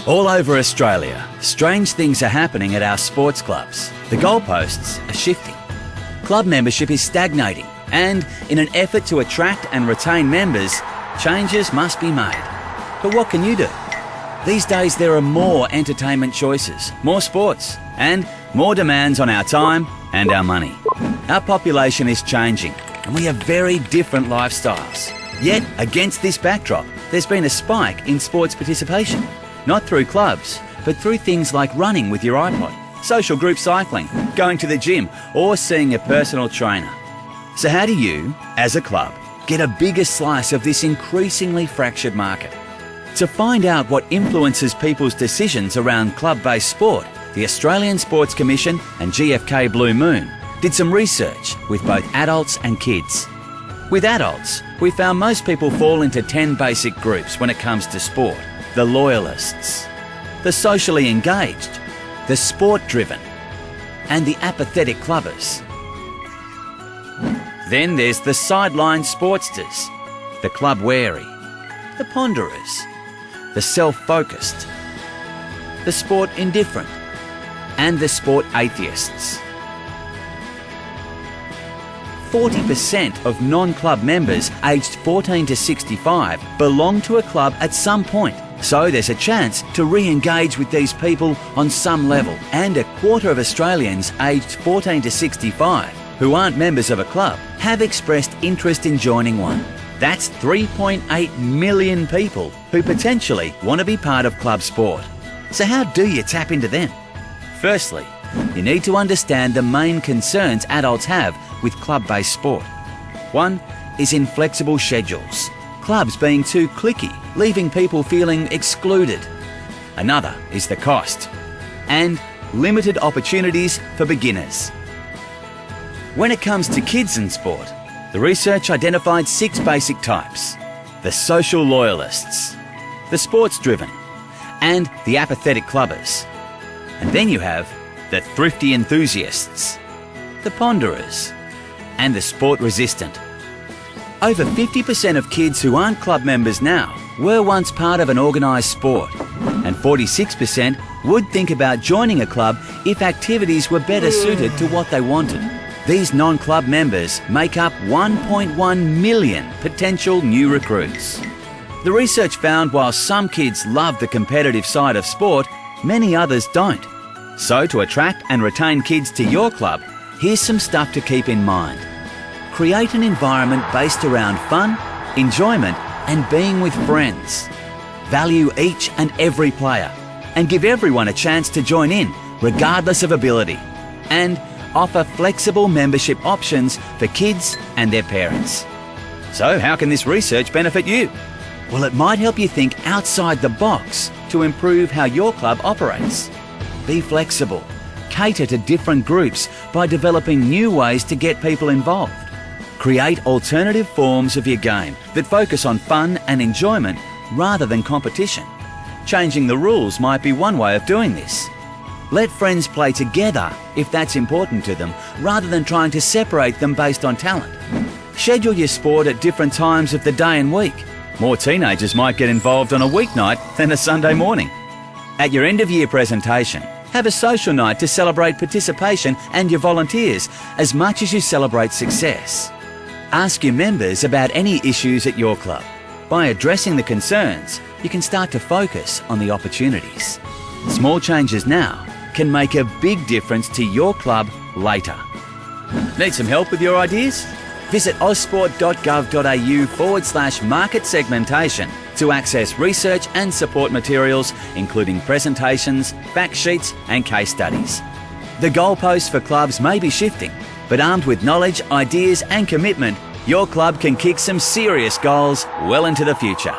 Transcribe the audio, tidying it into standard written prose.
All over Australia, strange things are happening at our sports clubs. The goalposts are shifting. Club membership is stagnating, and in an effort to attract and retain members, changes must be made. But what can you do? These days there are more entertainment choices, more sports, and more demands on our time and our money. Our population is changing, and we have very different lifestyles. Yet, against this backdrop, there's been a spike in sports participation. Not through clubs, but through things like running with your iPod, social group cycling, going to the gym, or seeing a personal trainer. So how do you, as a club, get a bigger slice of this increasingly fractured market? To find out what influences people's decisions around club-based sport, the Australian Sports Commission and GfK Blue Moon did some research with both adults and kids. With adults, we found most people fall into 10 basic groups when it comes to sport. The loyalists, the socially engaged, the sport-driven, and the apathetic clubbers. Then there's the sideline sportsters, the club-wary, the ponderers, the self-focused, the sport-indifferent, and the sport-atheists. 40% of non-club members aged 14 to 65 belong to a club at some point. So there's a chance to re-engage with these people on some level. And a quarter of Australians aged 14 to 65 who aren't members of a club have expressed interest in joining one. That's 3.8 million people who potentially want to be part of club sport. So how do you tap into them? Firstly, you need to understand the main concerns adults have with club-based sport. One is inflexible schedules. Clubs being too cliquey, leaving people feeling excluded. Another is the cost, and limited opportunities for beginners. When it comes to kids in sport, the research identified 6 basic types: the social loyalists, the sports-driven, and the apathetic clubbers. And then you have the thrifty enthusiasts, the ponderers, and the sport-resistant. Over 50% of kids who aren't club members now were once part of an organised sport, and 46% would think about joining a club if activities were better suited to what they wanted. These non-club members make up 1.1 million potential new recruits. The research found while some kids love the competitive side of sport, many others don't. So to attract and retain kids to your club, here's some stuff to keep in mind. Create an environment based around fun, enjoyment, and being with friends. Value each and every player, and give everyone a chance to join in, regardless of ability. And offer flexible membership options for kids and their parents. So how can this research benefit you? Well, it might help you think outside the box to improve how your club operates. Be flexible. Cater to different groups by developing new ways to get people involved. Create alternative forms of your game that focus on fun and enjoyment rather than competition. Changing the rules might be one way of doing this. Let friends play together if that's important to them, rather than trying to separate them based on talent. Schedule your sport at different times of the day and week. More teenagers might get involved on a weeknight than a Sunday morning. At your end-of-year presentation, have a social night to celebrate participation and your volunteers as much as you celebrate success. Ask your members about any issues at your club. By addressing the concerns, you can start to focus on the opportunities. Small changes now can make a big difference to your club later. Need some help with your ideas? Visit ausport.gov.au/market segmentation to access research and support materials, including presentations, fact sheets, and case studies. The goalposts for clubs may be shifting, but armed with knowledge, ideas, and commitment, your club can kick some serious goals well into the future.